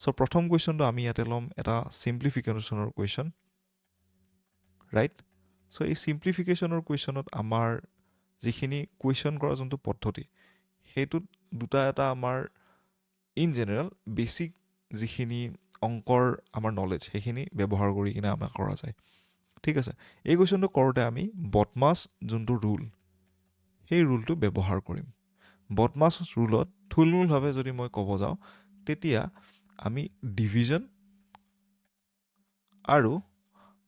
So প্ৰথম কুৱেশ্যনটো আমি ইয়াতে ল'ম এটা সিম্পলিফিকেশ্যনৰ কুৱেশ্যন ৰাইট সো এই সিম্পলিফিকেশ্যনৰ কুৱেশ্যনত আমাৰ যিখিনি কুৱেশ্যন কৰা যোনটো পদ্ধতি সেইটোত দুটা এটা আমাৰ ইন জেনেৰেল বেছিক যিখিনি অংকৰ আমাৰ নলেজ সেইখিনি ব্যৱহাৰ কৰি কিনে আমাৰ কৰা যায় ঠিক আছে এই কুৱেশ্যনটো কৰোঁতে আমি বটমাছ যোনটো ৰুল সেই ৰুলটো ব্যৱহাৰ কৰিম বটমাছ ৰুলত থুলমূলভাৱে যদি মই ক'ব যাওঁ তেতিয়া আমি ডিভিজন আৰু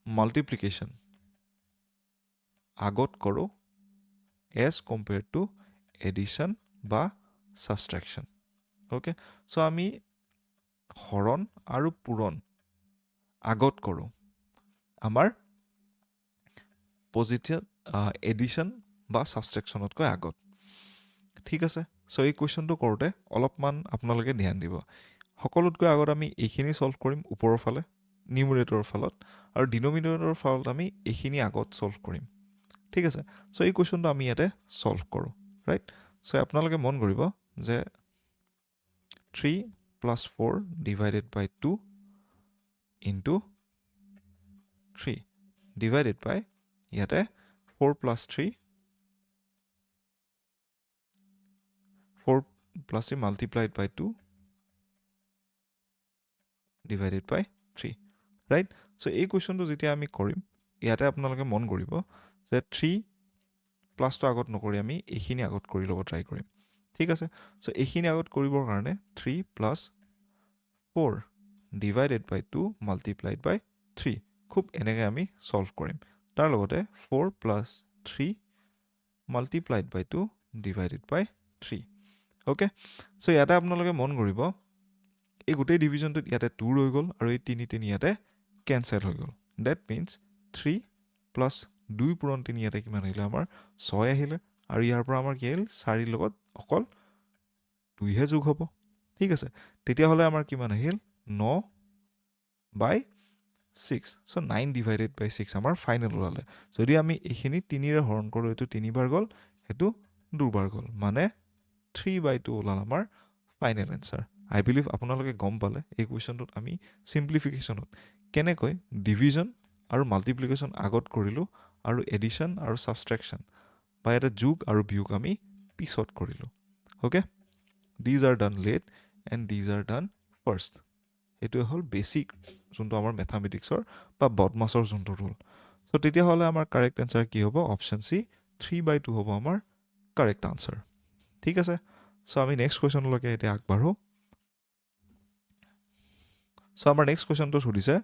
মাল্টিপ্লিকেশ্যন আগত কৰোঁ এজ কম্পেয়াৰ্ড টু এডিশ্যন বা ছাবষ্ট্ৰেকশ্যন অ'কে চ' আমি হৰণ আৰু পূৰণ আগত কৰোঁ আমাৰ পজিটিভ এডিশ্যন বা ছাবষ্ট্ৰেকশ্যনতকৈ আগত ঠিক আছে চ' এই কুৱেশ্যনটো কৰোঁতে অলপমান আপোনালোকে ধ্যান দিব সকলোতকৈ আগত আমি এইখিনি ছল্ভ কৰিম ওপৰৰ ফালে নিউমেৰেটৰৰ ফালত আৰু ডিনমিনেটৰৰ ফালত আমি এইখিনি আগত ছল্ভ কৰিম ঠিক আছে চ' এই কুৱেশ্যনটো আমি ইয়াতে ছল্ভ কৰোঁ ৰাইট চ' আপোনালোকে মন কৰিব যে 3 plus 4 divided by 2 into 3 divided by ইয়াতে 4 plus 3 multiplied by 2 divided by 3 right so এই কুৱেশ্যনটো যেতিয়া আমি কৰিম ইয়াতে আপোনালোকে মন কৰিব যে 3 প্লাছটো আগত নকৰি আমি এইখিনি আগত কৰি ল'ব ট্ৰাই কৰিম ঠিক আছে চ' এইখিনি আগত কৰিবৰ কাৰণে 3 plus 4 divided by 2 multiplied by 3 খুব এনেকৈ আমি ছল্ভ কৰিম তাৰ লগতে 4 plus 3 multiplied by 2 divided by 3 okay so' ইয়াতে আপোনালোকে মন কৰিব এই গোটেই ডিভিজনটোত ইয়াতে 2 ৰৈ গ'ল আৰু এই 3 ইয়াতে কেঞ্চেল হৈ গ'ল ডেট মিনছ 3 প্লাছ 2 পূৰণ 3 ইয়াতে কিমান আহিলে আমাৰ 6 আহিলে আৰু ইয়াৰ পৰা আমাৰ কি আহিল 4ৰ লগত অকল 2হে যোগ হ'ব ঠিক আছে তেতিয়াহ'লে আমাৰ কিমান আহিল 9/6 চ' 9 ডিভাইডেড বাই 6 আমাৰ ফাইনেল ওলালে যদি আমি এইখিনি 3ৰে হৰণ কৰোঁ এইটো 3বাৰ গ'ল সেইটো 2বাৰ গ'ল মানে 3/2 ওলাল আমাৰ ফাইনেল এনচাৰ আই বিলিভ আপোনালোকে গম পালে এই কুৱেশ্যনটোত আমি চিম্পলিফিকেশ্যনত কেনেকৈ ডিভিজন আৰু মাল্টিপ্লিকেশ্যন আগত কৰিলোঁ আৰু এডিশ্যন আৰু ছাবষ্ট্ৰেকশ্যন বা এটা যোগ আৰু বিয়োগ আমি পিছত কৰিলোঁ okay these are done late and these are done first এইটোৱে হ'ল বেছিক যোনটো আমাৰ মেথামেটিক্সৰ বা বদমাছৰ যোনটো ৰুল চ' তেতিয়াহ'লে আমাৰ কাৰেক্ট এনচাৰ কি হ'ব অপশ্যন চি 3/2 হ'ব আমাৰ কাৰেক্ট আনচাৰ ঠিক আছে চ' আমি নেক্সট কুৱেশ্যনলৈকে এতিয়া আগবাঢ়োঁ চ' আমাৰ নেক্সট কুৱেশ্যনটোত সুধিছে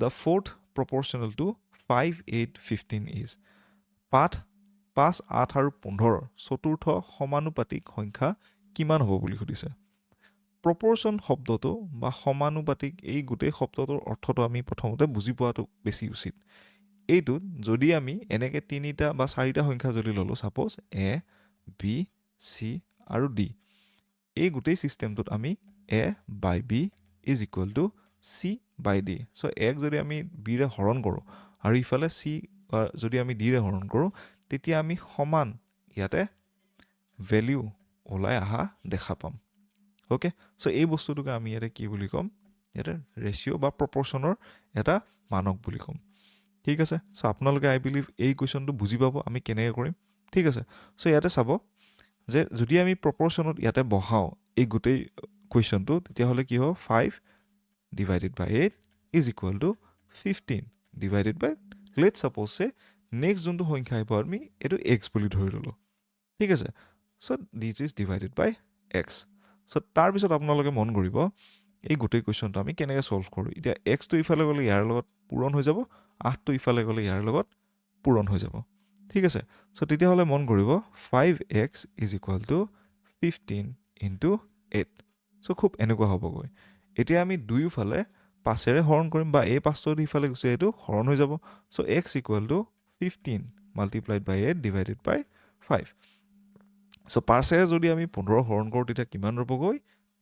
the fourth proportional to 5, 8, 15 is 5, 8 আৰু 15 চতুৰ্থ সমানুপাতিক সংখ্যা কিমান হ'ব বুলি সুধিছে প্ৰপৰ্চন শব্দটো বা সমানুপাতিক এই গোটেই শব্দটোৰ অৰ্থটো আমি প্ৰথমতে বুজি পোৱাটো বেছি উচিত এইটোত যদি আমি এনেকৈ 3টা বা 4টা সংখ্যা যদি ল'লোঁ ছাপ'জ এ বি চি আৰু ডি এই গোটেই ছিষ্টেমটোত আমি A by B is equal to C by D so' এক যদি আমি বিৰে হৰণ কৰোঁ আৰু ইফালে চি যদি আমি ডিৰে হৰণ কৰোঁ তেতিয়া আমি সমান ইয়াতে ভেলিউ ওলাই অহা দেখা পাম অ'কে চ' এই বস্তুটোকে আমি ইয়াতে কি বুলি ক'ম ইয়াতে ৰেচিঅ' বা প্ৰপৰ্চনৰ এটা মানক বুলি ক'ম ঠিক আছে চ' আপোনালোকে আই বিলিভ এই কুৱেশ্যনটো বুজি পাব আমি কেনেকৈ কৰিম ঠিক আছে চ' ইয়াতে চাব যে যদি আমি প্ৰপৰ্চনত ইয়াতে বহাওঁ এই গোটেই কুৱেশ্যনটো তেতিয়াহ'লে কি হ'ব 5 divided by 8 is equal to 15 divided by let's suppose say next যোনটো সংখ্যা আহিব আমি এইটো x বুলি ধৰি ল'লোঁ ঠিক আছে চ' this is divided by x চ' তাৰপিছত আপোনালোকে মন কৰিব এই গোটেই কুৱেশ্যনটো আমি কেনেকৈ ছল্ভ কৰোঁ এতিয়া এক্সটো ইফালে গ'লে ইয়াৰ লগত পূৰণ হৈ যাব 8টো ইফালে গ'লে ইয়াৰ লগত পূৰণ হৈ যাব ঠিক আছে চ' তেতিয়াহ'লে মন কৰিব 5x is equal to 15 into 8 চ' খুব এনেকুৱা হ'বগৈ এতিয়া আমি দুয়োফালে 5ৰে হৰণ কৰিম বা এই 5টো ইফালে গুচি এইটো হৰণ হৈ যাব so' x equal to 15 multiplied by 8 divided by 5 so' 5ৰে যদি আমি 15 হৰণ কৰোঁ তেতিয়া কিমান ৰ'বগৈ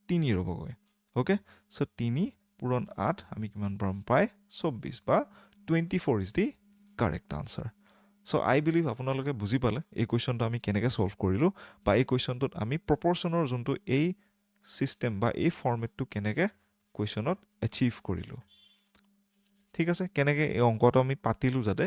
3 ৰ'বগৈ অ'কে চ' 3 পূৰণ 8 আমি কিমান পাম পাই 24 বা 24 is the correct answer so' I believe আপোনালোকে বুজি পালে এই কুৱেশ্যনটো আমি কেনেকৈ ছল্ভ কৰিলোঁ বা এই কুৱেশ্যনটোত আমি প্ৰপৰ্চনৰ যোনটো এই ছিষ্টেম বা এই ফৰ্মেটটো কেনেকৈ কুৱেশ্যনত এচিভ কৰিলোঁ ঠিক আছে কেনেকৈ এই অংকটো আমি পাতিলোঁ যাতে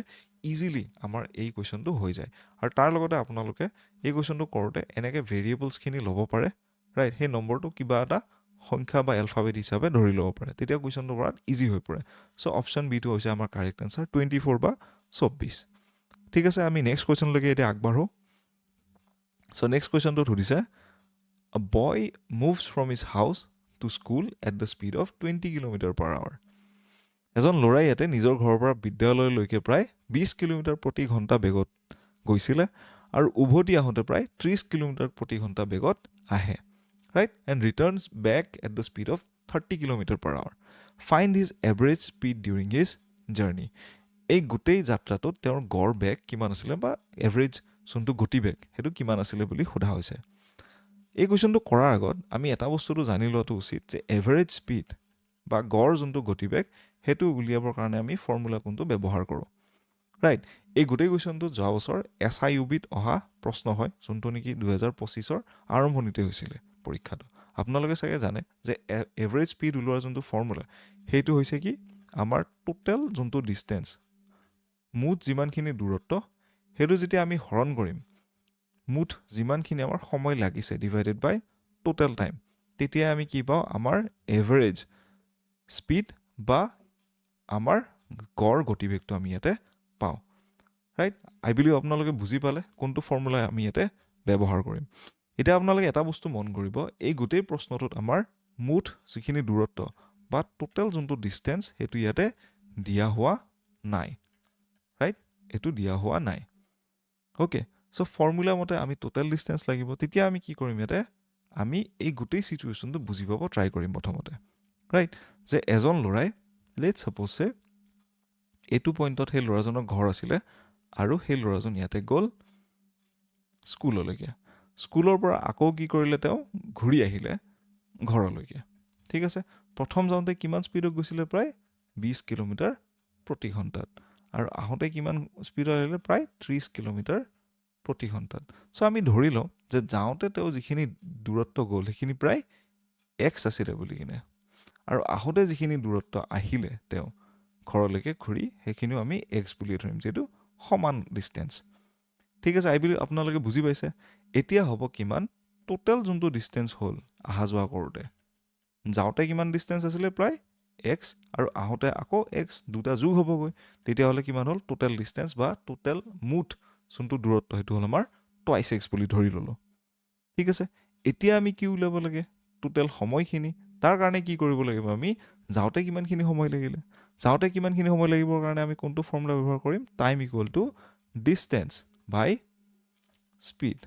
ইজিলি আমাৰ এই কুৱেশ্যনটো হৈ যায় আৰু তাৰ লগতে আপোনালোকে এই কুৱেশ্যনটো কৰোঁতে এনেকৈ ভেৰিয়েবলছখিনি ল'ব পাৰে ৰাইট সেই নম্বৰটো কিবা এটা সংখ্যা বা এলফাবেট হিচাপে ধৰি ল'ব পাৰে তেতিয়া কুৱেশ্যনটো কৰাত ইজি হৈ পৰে চ' অপশ্যন বিটো হৈছে আমাৰ কাৰেক্ট এনচাৰ 24 বা 24 ঠিক আছে আমি নেক্সট কুৱেশ্যনলৈকে এতিয়া আগবাঢ়োঁ চ' নেক্সট কুৱেশ্যনটোত সুধিছে A boy moves from his house to school at the speed of 20 km/h এজন ল'ৰাই ইয়াতে নিজৰ ঘৰৰ পৰা বিদ্যালয়লৈকে প্ৰায় 20 কিলোমিটাৰ প্ৰতি ঘণ্টা বেগত গৈছিলে আৰু উভতি আহোঁতে প্ৰায় 30 কিলোমিটাৰ প্ৰতি ঘণ্টা বেগত আহে right and returns back at the speed of 30 km/h find his average speed during his journey এই গোটেই যাত্ৰাটোত তেওঁৰ গড় বেগ কিমান আছিলে বা এভাৰেজ যোনটো গতিবেগ সেইটো কিমান আছিলে বুলি সোধা হৈছে এই কুৱেশ্যনটো কৰাৰ আগত আমি এটা বস্তুটো জানি লোৱাটো উচিত যে এভাৰেজ স্পীড বা গড় যোনটো গতিবেগ সেইটো উলিয়াবৰ কাৰণে আমি ফৰ্মুলা কোনটো ব্যৱহাৰ কৰোঁ ৰাইট এই গোটেই কুৱেশ্যনটো যোৱা বছৰ SIUBত অহা প্ৰশ্ন হয় যোনটো নেকি 2025ৰ আৰম্ভণিতে হৈছিলে পৰীক্ষাটো আপোনালোকে চাগে জানে যে এভাৰেজ স্পীড ওলোৱাৰ যোনটো ফৰ্মুলা সেইটো হৈছে কি আমাৰ টোটেল যোনটো ডিষ্টেঞ্চ মুঠ যিমানখিনি দূৰত্ব সেইটো যেতিয়া আমি হৰণ কৰিম মুঠ যিমানখিনি আমাৰ সময় লাগিছে ডিভাইডেড বাই টোটেল টাইম তেতিয়া আমি কি পাওঁ আমাৰ এভাৰেজ স্পীড বা আমাৰ গড় গতিবেগটো আমি ইয়াতে পাওঁ ৰাইট আই বিলিভ আপোনালোকে বুজি পালে কোনটো ফৰ্মুলা আমি ইয়াতে ব্যৱহাৰ কৰিম এতিয়া আপোনালোকে এটা বস্তু মন কৰিব এই গোটেই প্ৰশ্নটোত আমাৰ মুঠ যিখিনি দূৰত্ব বা টোটেল যোনটো ডিষ্টেঞ্চ সেইটো ইয়াতে দিয়া হোৱা নাই ৰাইট এইটো দিয়া হোৱা নাই অ'কে চ' ফৰ্মুলা মতে আমি টোটেল ডিষ্টেঞ্চ লাগিব তেতিয়া আমি কি কৰিম ইয়াতে আমি এই গোটেই চিটুৱেশ্যনটো বুজি পাব ট্ৰাই কৰিম প্ৰথমতে ৰাইট যে এজন ল'ৰাই লেটছ ছাপ'জে এইটো পইণ্টত সেই ল'ৰাজনৰ ঘৰ আছিলে আৰু সেই ল'ৰাজন ইয়াতে গ'ল স্কুললৈকে স্কুলৰ পৰা আকৌ কি কৰিলে তেওঁ ঘূৰি আহিলে ঘৰলৈকে ঠিক আছে প্ৰথম যাওঁতে কিমান স্পীডত গৈছিলে প্ৰায় 20 কিলোমিটাৰ প্ৰতি ঘণ্টাত আৰু আহোঁতে কিমান স্পীডত আহিলে প্ৰায় 30 কিলোমিটাৰ প্ৰতি ঘণ্টাত চ' আমি ধৰি লওঁ যে যাওঁতে তেওঁ যিখিনি দূৰত্ব গ'ল সেইখিনি প্ৰায় x আছিলে বুলি কিনে আৰু আহোঁতে যিখিনি দূৰত্ব আহিলে তেওঁ ঘৰলৈকে ঘূৰি সেইখিনিও আমি x বুলি ধৰিম যিহেতু সমান ডিষ্টেঞ্চ ঠিক আছে আই বিলিভ আপোনালোকে বুজি পাইছে এতিয়া হ'ব কিমান টোটেল যোনটো ডিষ্টেঞ্চ হ'ল অহা যোৱা কৰোঁতে যাওঁতে কিমান ডিষ্টেঞ্চ আছিলে প্ৰায় x আৰু আহোঁতে আকৌ x দুটা যোগ হ'বগৈ তেতিয়াহ'লে কিমান হ'ল টোটেল ডিষ্টেঞ্চ বা টোটেল মুঠ যোনটো দূৰত্ব সেইটো হ'ল আমাৰ টুৱাইচ x বুলি ধৰি ল'লোঁ ঠিক আছে এতিয়া আমি কি উলিয়াব লাগে টোটেল সময়খিনি তাৰ কাৰণে কি কৰিব লাগিব আমি যাওঁতে কিমানখিনি সময় লাগিলে যাওঁতে কিমানখিনি সময় লাগিবৰ কাৰণে আমি কোনটো ফৰ্মুলা ব্যৱহাৰ কৰিম time equal to distance by speed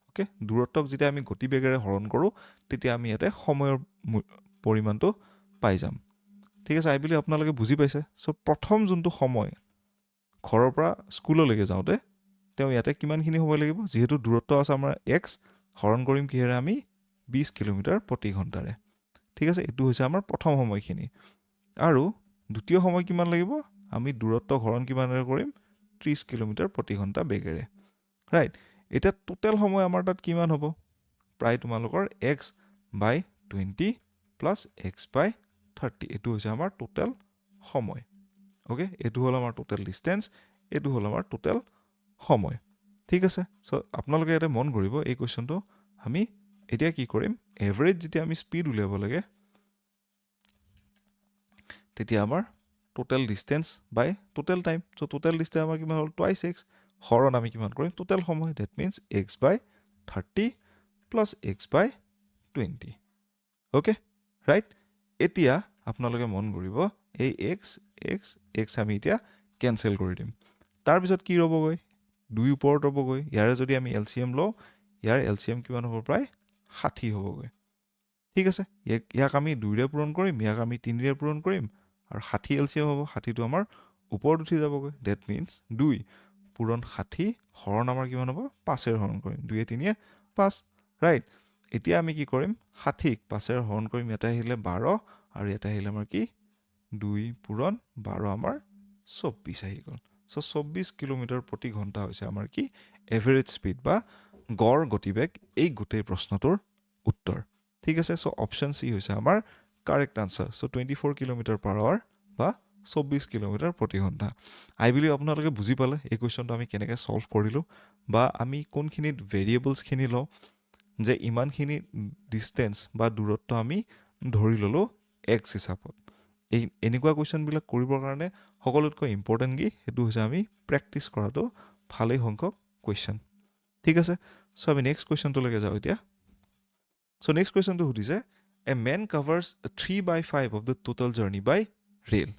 okay দূৰত্বক যেতিয়া আমি গতিবেগেৰে হৰণ কৰোঁ তেতিয়া আমি ইয়াতে সময়ৰ পৰিমাণটো পাই যাম ঠিক আছে আই বিলিভ আপোনালোকে বুজি পাইছে চ' প্ৰথম যোনটো সময় ঘৰৰ পৰা স্কুললৈকে যাওঁতে তেওঁ ইয়াতে কিমানখিনি সময় লাগিব যিহেতু দূৰত্ব আছে আমাৰ x হৰণ কৰিম কিহেৰে আমি 20 কিলোমিটাৰ প্ৰতি ঘণ্টাৰে ঠিক আছে এইটো হৈছে আমাৰ প্ৰথম সময়খিনি আৰু দ্বিতীয় সময় কিমান লাগিব আমি দূৰত্ব হৰণ কিমানেৰে কৰিম 30 কিলোমিটাৰ প্ৰতি ঘণ্টা বেগেৰে ৰাইট এতিয়া টোটেল সময় আমাৰ তাত কিমান হ'ব প্ৰায় তোমালোকৰ x by 20 plus x by 30 এইটো হৈছে আমাৰ টোটেল সময় অ'কে এইটো হ'ল আমাৰ টোটেল ডিষ্টেঞ্চ এইটো হ'ল আমাৰ টোটেল সময় ঠিক আছে চ' আপোনালোকে ইয়াতে মন কৰিব এই কুৱেশ্যনটো আমি এতিয়া কি কৰিম এভাৰেজ যেতিয়া আমি স্পীড উলিয়াব লাগে তেতিয়া আমাৰ টোটেল ডিষ্টেঞ্চ বাই টোটেল টাইম চ' টোটেল ডিষ্টেঞ্চ আমাৰ কিমান হ'ল টুৱাইচ x হৰণ আমি কিমান কৰিম টোটেল সময় that means x by 30 plus x by 20 okay right এতিয়া আপোনালোকে মন কৰিব এই x আমি এতিয়া কেনচেল কৰি দিম তাৰপিছত কি ৰ'বগৈ 2 ওপৰত ৰ'বগৈ ইয়াৰে যদি আমি LCM লওঁ ইয়াৰ LCM কিমান হ'ব প্ৰায় 60 হ'বগৈ ঠিক আছে ইয়াক আমি 2ৰে পূৰণ কৰিম ইয়াক আমি 3ৰে পূৰণ কৰিম আৰু 60 LCM হ'ব 60টো আমাৰ ওপৰত উঠি যাবগৈ ডেট মিনছ 2 পূৰণ 60 হৰণ আমাৰ কিমান হ'ব 5ৰে হৰণ কৰিম 2 3 5 ৰাইট এতিয়া আমি কি কৰিম 60ক 5ৰে হৰণ কৰিম ইয়াতে আহিলে 12 আৰু ইয়াতে আহিলে আমাৰ কি 2 পূৰণ 12 আমাৰ 24 আহি গ'ল চ' 24 কিলোমিটাৰ প্ৰতি ঘণ্টা হৈছে আমাৰ কি এভাৰেজ স্পীড বা গড় গতিবেগ এই গোটেই প্ৰশ্নটোৰ উত্তৰ ঠিক আছে চ' অপশ্যন চি হৈছে আমাৰ correct answer so' 24 kilometre per hour বা 24 কিলোমিটাৰ প্ৰতি ঘণ্টা আই বিলিভ আপোনালোকে বুজি পালে এই কুৱেশ্যনটো আমি কেনেকৈ ছল্ভ কৰিলোঁ বা আমি কোনখিনিত ভেৰিয়েবলছখিনি লওঁ যে ইমানখিনি ডিষ্টেঞ্চ বা দূৰত্ব আমি ধৰি ল'লোঁ এক্স হিচাপত এই এনেকুৱা কুৱেশ্যনবিলাক কৰিবৰ কাৰণে সকলোতকৈ ইম্পৰ্টেণ্ট কি সেইটো হৈছে আমি প্ৰেক্টিছ কৰাটো ভালেই সংখ্যক কুৱেশ্যন ঠিক আছে চ' আমি নেক্সট কুৱেশ্যনটোলৈকে যাওঁ এতিয়া চ' নেক্সট কুৱেশ্যনটো সুধিছে a man covers 3/5 of the total journey by rail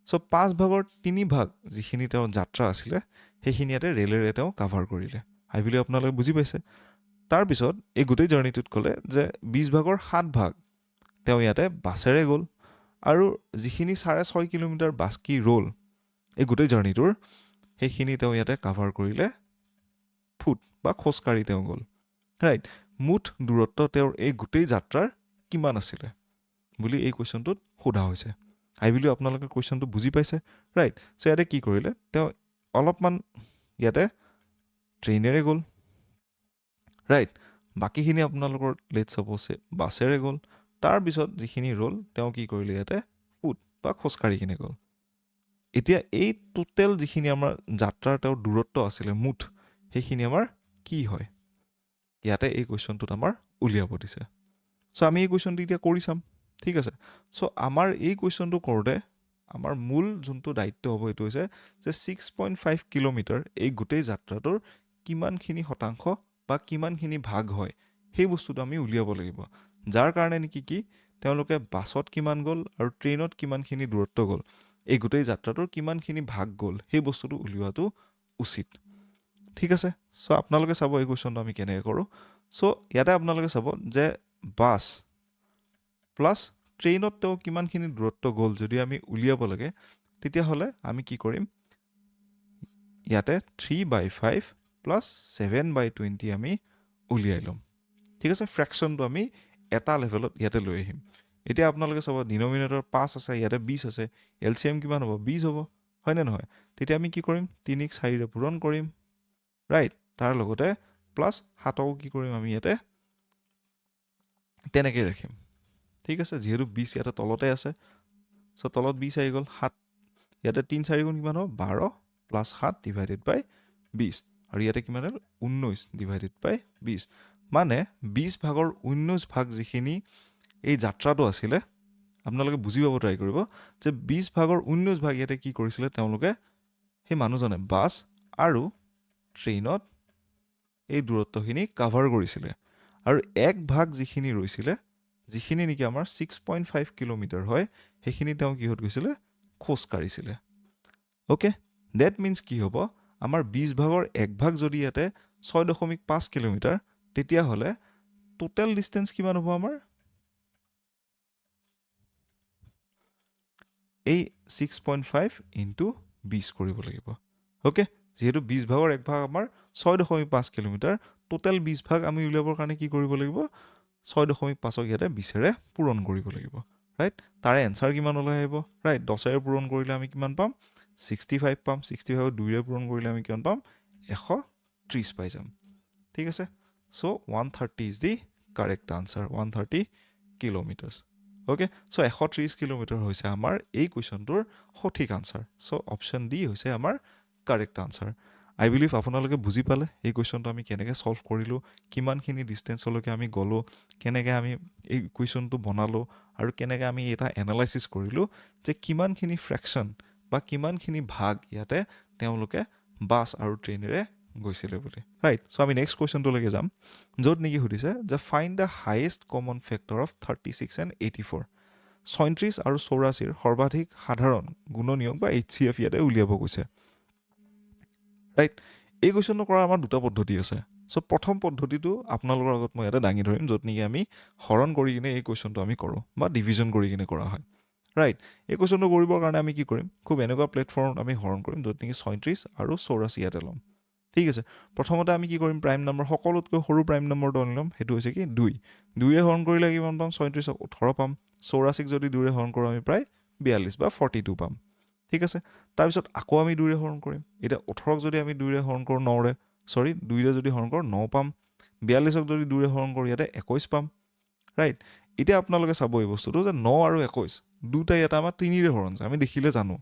so' 5 ভাগৰ 3 ভাগ যিখিনি তেওঁৰ যাত্ৰা আছিলে সেইখিনি ইয়াতে ৰেলেৰে তেওঁ কাভাৰ কৰিলে আই বিলিভ আপোনালোকে বুজি পাইছে তাৰপিছত এই গোটেই জাৰ্ণিটোত ক'লে যে 20 ভাগৰ 7 ভাগ তেওঁ ইয়াতে বাছেৰে গ'ল আৰু যিখিনি 6.5 কিলোমিটাৰ বাকী ৰ'ল এই গোটেই জাৰ্ণিটোৰ সেইখিনি তেওঁ ইয়াতে কাভাৰ কৰিলে ফুট বা খোজকাঢ়ি তেওঁ গ'ল ৰাইট মুঠ দূৰত্ব তেওঁৰ এই গোটেই যাত্ৰাৰ কিমান আছিলে বুলি এই কুৱেশ্যনটোত সোধা হৈছে আই বিলিভ আপোনালোকে কুৱেশ্যনটো বুজি পাইছে ৰাইট চ' ইয়াতে কি কৰিলে তেওঁ অলপমান ইয়াতে ট্ৰেইনেৰে গ'ল ৰাইট বাকীখিনি আপোনালোকৰ লেট ছাপ'ছে বাছেৰে গ'ল তাৰপিছত যিখিনি ৰ'ল তেওঁ কি কৰিলে ইয়াতে ফুট বা খোজকাঢ়ি কিনে গ'ল এতিয়া এই টোটেল যিখিনি আমাৰ যাত্ৰাৰ তেওঁৰ দূৰত্ব আছিলে মুঠ সেইখিনি আমাৰ কি হয় ইয়াতে এই কুৱেশ্যনটোত আমাৰ উলিয়াব দিছে চ' আমি এই কুৱেশ্যনটো এতিয়া কৰি চাম ঠিক আছে চ' আমাৰ এই কুৱেশ্যনটো কৰোঁতে আমাৰ মূল যোনটো দায়িত্ব হ'ব এইটো হৈছে যে 6.5 কিলোমিটাৰ এই গোটেই যাত্ৰাটোৰ কিমানখিনি শতাংশ বা কিমানখিনি ভাগ হয় সেই বস্তুটো আমি উলিয়াব লাগিব যাৰ কাৰণে নেকি কি তেওঁলোকে বাছত কিমান গ'ল আৰু ট্ৰেইনত কিমানখিনি দূৰত্ব গ'ল এই গোটেই যাত্ৰাটোৰ কিমানখিনি ভাগ গ'ল সেই বস্তুটো উলিওৱাটো উচিত ঠিক আছে চ' আপোনালোকে চাব এই কুৱেশ্যনটো আমি কেনেকৈ কৰোঁ চ' ইয়াতে আপোনালোকে চাব যে বাছ প্লাছ ট্ৰেইনত তেওঁ কিমানখিনি দূৰত্ব গ'ল যদি আমি উলিয়াব লাগে তেতিয়াহ'লে আমি কি কৰিম ইয়াতে 3/5 প্লাছ 7/20 আমি উলিয়াই ল'ম ঠিক আছে ফ্ৰেকশ্যনটো আমি এটা লেভেলত ইয়াতে লৈ আহিম এতিয়া আপোনালোকে চাব ডিনমিনেটৰ 5 আছে ইয়াতে 20 আছে LCM কিমান হ'ব 20 হ'ব হয়নে নহয় তেতিয়া আমি কি কৰিম 3ক 4ৰে পূৰণ কৰিম ৰাইট তাৰ লগতে প্লাছ 7কো কি কৰিম আমি ইয়াতে তেনেকৈ ৰাখিম ঠিক আছে যিহেতু 20 ইয়াতে তলতে আছে চ' তলত 20 আহি গ'ল 7 ইয়াতে 3 4 গুণ কিমান হ'ব 12 প্লাছ 7 ডিভাইডেড বাই 20 আৰু ইয়াতে কিমান হ'ল 19 ডিভাইডেড বাই 20 মানে 20 ভাগৰ 19 ভাগ যিখিনি এই যাত্ৰাটো আছিলে আপোনালোকে বুজি পাব ট্ৰাই কৰিব যে 20 ভাগৰ 19 ভাগ ইয়াতে কি কৰিছিলে তেওঁলোকে সেই মানুহজনে বাছ আৰু ট্ৰেইনত এই দূৰত্বখিনি কাভাৰ কৰিছিলে আৰু এক ভাগ যিখিনি ৰৈছিলে যিখিনি নেকি আমাৰ 6.5 কিলোমিটাৰ হয় সেইখিনি তেওঁ কিহত গৈছিলে খোজ কাঢ়িছিলে অ'কে ডেট মিনছ কি হ'ব আমাৰ 20 ভাগৰ এক ভাগ যদি ইয়াতে 6.5 কিলোমিটাৰ তেতিয়াহ'লে টোটেল ডিষ্টেঞ্চ কিমান হ'ব আমাৰ এই 6.5 ইনটু 20 কৰিব লাগিব অ'কে যিহেতু 20 ভাগৰ এক ভাগ আমাৰ 6.5 কিলোমিটাৰ টোটেল 20 ভাগ আমি উলিয়াবৰ কাৰণে কি কৰিব লাগিব 6.5ক ইয়াতে 20ৰে পূৰণ কৰিব লাগিব ৰাইট তাৰে এনচাৰ কিমান ওলাই আহিব ৰাইট 10ৰে পূৰণ কৰিলে আমি কিমান পাম 65 পাম 65ক 2ৰে পূৰণ কৰিলে আমি কিমান পাম 130 পাই যাম ঠিক আছে চ' 130 is the correct answer 130 kilometres okay so' 130 kilometre হৈছে আমাৰ এই কুৱেশ্যনটোৰ সঠিক আনচাৰ চ' অপশ্যন ডি হৈছে আমাৰ কাৰেক্ট আনচাৰ আই বিলিভ আপোনালোকে বুজি পালে এই কুৱেশ্যনটো আমি কেনেকৈ ছল্ভ কৰিলোঁ কিমানখিনি ডিষ্টেঞ্চলৈকে আমি গ'লোঁ কেনেকৈ আমি এই কুৱেশ্যনটো বনালোঁ আৰু কেনেকৈ আমি এটা এনালাইচিছ কৰিলোঁ যে কিমানখিনি ফ্ৰেকশ্যন বা কিমানখিনি ভাগ ইয়াতে তেওঁলোকে বাছ আৰু ট্ৰেইনেৰে গৈছিলে বুলি ৰাইট চ' আমি নেক্সট কুৱেশ্যনটোলৈকে যাম য'ত নেকি সুধিছে যে find the highest common factor of 36 and 84 37 আৰু 84ৰ সৰ্বাধিক সাধাৰণ গুণনীয়ক বা HCF ইয়াতে উলিয়াব কৈছে ৰাইট এই কুৱেশ্যনটো কৰাৰ আমাৰ দুটা পদ্ধতি আছে চ' প্ৰথম পদ্ধতিটো আপোনালোকৰ আগত মই ইয়াতে দাঙি ধৰিম য'ত নেকি আমি হৰণ কৰি কিনে এই কুৱেশ্যনটো আমি কৰোঁ বা ডিভিজন কৰি কিনে কৰা হয় ৰাইট এই কুৱেশ্যনটো কৰিবৰ কাৰণে আমি কি কৰিম খুব এনেকুৱা প্লেটফৰ্মত আমি হৰণ কৰিম য'ত নেকি 37 আৰু 84 ইয়াতে ল'ম ঠিক আছে প্ৰথমতে আমি কি কৰিম প্ৰাইম নম্বৰ সকলোতকৈ সৰু প্ৰাইম নম্বৰটো আনি ল'ম সেইটো হৈছে কি 2ৰে হৰণ কৰিলে কিমান পাম 37ক 18 পাম 84ক যদি 2ৰে হৰণ কৰোঁ আমি প্ৰায় 42 বা 42 পাম ঠিক আছে তাৰপিছত আকৌ আমি 2ৰে হৰণ কৰিম এতিয়া 18ক যদি আমি 2ৰে হৰণ কৰোঁ 2ৰে যদি হৰণ কৰোঁ 9 পাম 42ক যদি 2ৰে হৰণ কৰোঁ ইয়াতে 21 পাম ৰাইট এতিয়া আপোনালোকে চাব এই বস্তুটো যে 9 আৰু 21 দুটাই এটা আমাৰ 3ৰে হৰণ যায় আমি দেখিলে জানো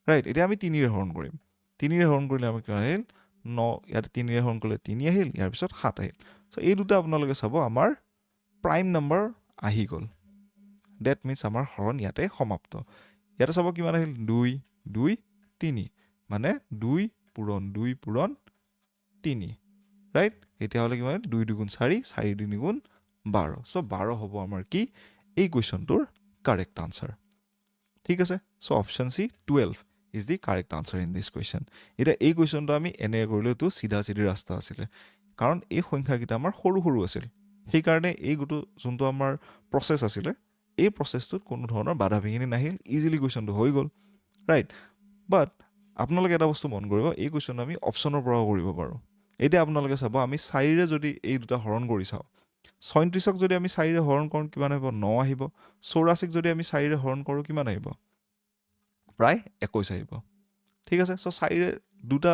ৰাইট এতিয়া আমি 3ৰে হৰণ কৰিম 3ৰে হৰণ কৰিলে আমাৰ কিমান আহিল 9 ইয়াতে 3ৰে হৰণ কৰিলে 3 আহিল ইয়াৰ পিছত 7 আহিল সো এই দুটা আপোনালোকে চাব আমাৰ প্ৰাইম নম্বৰ আহি গ'ল দ্যাট মিন্স আমাৰ হৰণ ইয়াতে সমাপ্ত ইয়াতে চাব কিমান আহিল 2 2 3 মানে 2 পূৰণ 2 পূৰণ 3 ৰাইট এতিয়া হলে কিমান 2 2 গুণ 4 4 2 গুণ 12 সো 12 হ'ব আমাৰ কি এই কোৱেশ্চনটোৰ কাৰেক্ট আনসাৰ ঠিক আছে so option C 12 is the correct answer in this question এটা এই কোৱেশ্চনটো আমি এনে কৰিলে তো সিধা সিধি ৰাস্তা আছিল কাৰণ এই সংখ্যা কিটা আমাৰ সৰু সৰু আছিল সেই কাৰণে এই গুটো যোনটো আমাৰ প্ৰসেস আছিল এই প্ৰসেসটোত কোনো ধৰণৰ বাধা বিঘিনি নাহিল ইজিলি কোৱেশ্চনটো হৈ গ'ল ৰাইট বাট আপোনালোকে এটা বস্তু মন কৰিব এই কোৱেশ্চন আমি অপচনৰ পৰা কৰিব পাৰো এতিয়া আপোনালোকে চাব আমি 4 ৰে যদি এই দুটা হৰণ কৰি চাও 37ক যদি আমি 4 ৰে হৰণ কৰোঁ কিমান আহিব 9 আহিব 84ক যদি আমি 4 ৰে হৰণ কৰোঁ কিমান আহিব প্ৰায় 21 আহিব ঠিক আছে সো 4 ৰে দুটা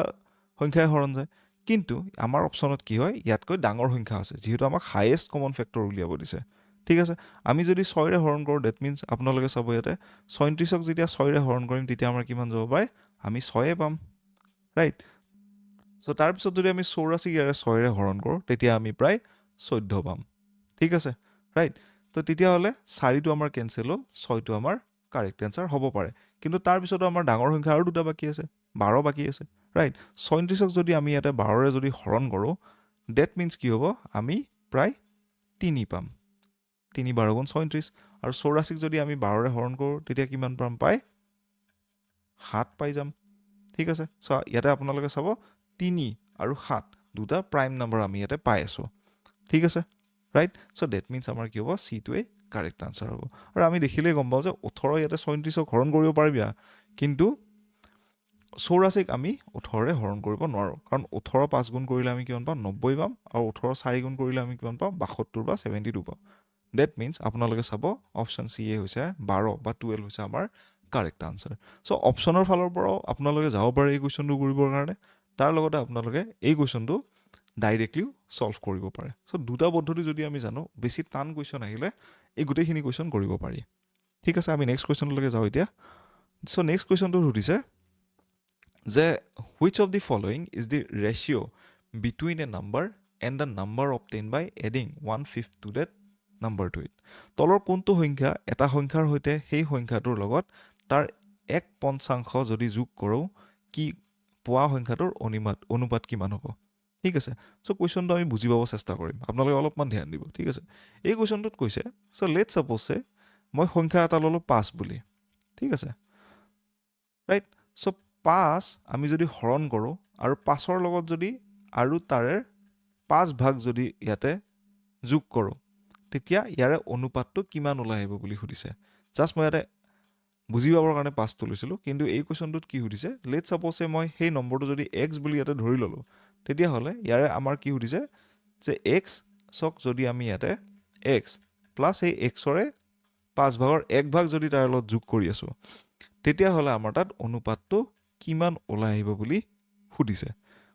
সংখ্যাই হৰণ যায় কিন্তু আমাৰ অপচনত কি হয় ইয়াতকৈ ডাঙৰ সংখ্যা আছে যেহেতু আমাক হাইয়েষ্ট কমন ফেক্টৰ উলিয়াব দিছে ঠিক আছে আমি যদি 6 ৰে হৰণ কৰোঁ দ্যাট মিন্স আপোনালোকে চাব ইয়াতে 37ক যেতিয়া 6 ৰে হৰণ কৰিম তেতিয়া আমাৰ কিমান যাব পাৰে আমি 6 এ পাম ৰাইট সো তাৰ পিছত যদি আমি 84 ইয়াৰে 6 ৰে হৰণ কৰোঁ তেতিয়া আমি প্ৰায় 14 পাম ঠিক আছে ৰাইট তো তেতিয়া হলে 4 টো আমাৰ কেনসেল হ'ল 6 টো আমাৰ কাৰেক্ট আনসাৰ হ'ব পাৰে কিন্তু তাৰ পিছতো আমাৰ ডাঙৰ সংখ্যা আৰু দুটা বাকি আছে 12 বাকি আছে ৰাইট 37ক যদি আমি ইয়াতে 12 ৰে যদি হৰণ কৰোঁ দ্যাট মিন্স কি হ'ব আমি প্ৰায় 3 পাম 3 12 গুণ 37 আৰু 84ক যদি আমি 12 ৰে হৰণ কৰোঁ তেতিয়া কিমান পাম পাই 7 পাই যাম ঠিক আছে সো ইয়াতে আপোনালোকে চাব 3 আৰু 7 দুটা প্ৰাইম নম্বৰ আমি ইয়াতে পাই আছো ঠিক আছে ৰাইট সো দ্যাট মিন্স আমাৰ কি হ'ব সি টোৱে কাৰেক্ট আনসাৰ হ'ব আৰু আমি দেখিলে গম পাওঁ যে 18 ইয়াতে 37ক হৰণ কৰিব পাৰিবা কিন্তু 84ক আমি 18 ৰে হৰণ কৰিব নোৱাৰো কাৰণ 18 5 গুণ কৰিলে আমি কিমান পাম 90 পাম আৰু 18 4 গুণ কৰিলে আমি কিমান পাম 72 বা 72 পাম দ্যাট মিন্স আপোনালোকে চাব অপশন সি এ হৈছে 12 বা 12 হৈছে আমাৰ কাৰেক্ট আনসাৰ সো অপশনৰ ফালৰ পৰাও আপোনালোকে যাব পাৰে এই কোৱেশ্চনটো কৰিবৰ কাৰণে তাৰ লগতে আপোনালোকে এই কোৱেশ্চনটো ডাইৰেক্টলি সলভ কৰিব পাৰে সো দুটা পদ্ধতি যদি আমি জানো বেছি টান কোৱেশ্চন আহিলে এই গোটেইখিনি কোৱেশ্চন কৰিব পাৰি ঠিক আছে আমি নেক্সট কোৱেশ্চনলৈকে যাও এতিয়া সো নেক্সট কোৱেশ্চনটো সুধিছে যে which of the following is the ratio between a number and the number obtained by adding 1/5 to that number to it তলৰ কোনটো সংখ্যা এটা সংখ্যাৰ হৈতে সেই সংখ্যাটোৰ লগত তাৰ 1/5 যদি যোগ কৰোঁ কি পোৱা সংখ্যাটোৰ অনুপাত কিমান হ'ব ঠিক আছে সো কোৱেশ্চনটো আমি বুজি পাব চেষ্টা কৰিম আপোনালোকে অলপমান ধ্যান দিব ঠিক আছে এই কোৱেশ্চনটোত কৈছে সো লেটস সাপোজ মই সংখ্যা এটা ললো 5 বুলি ঠিক আছে ৰাইট সো 5 আমি যদি হৰণ কৰোঁ আৰু 5ৰ লগত যদি আৰু তাৰে 5 ভাগ যদি ইয়াতে যোগ কৰোঁ তেতিয়া ইয়াৰে অনুপাতটো কিমান ওলাই আহিব বুলি সুধিছে জাস্ট মই ইয়াতে বুজি পাবৰ কাৰণে 5টো লৈছিলো কিন্তু এই কোৱেশ্চনটোত কি সুধিছে লেটস সাপোজ মই সেই নম্বৰটো যদি x বুলি ইয়াতে ধৰি ললো তেতিয়া হলে ইয়াৰে আমাৰ কি সুধিছে যে x সক যদি আমি ইয়াতে x প্লাস এই x ৰে 5 ভাগৰ 1 ভাগ যদি তাৰ লগত যোগ কৰি আছো তেতিয়া হলে আমাৰ তাত অনুপাতটো কিমান ওলাই আহিব বুলি সুধিছে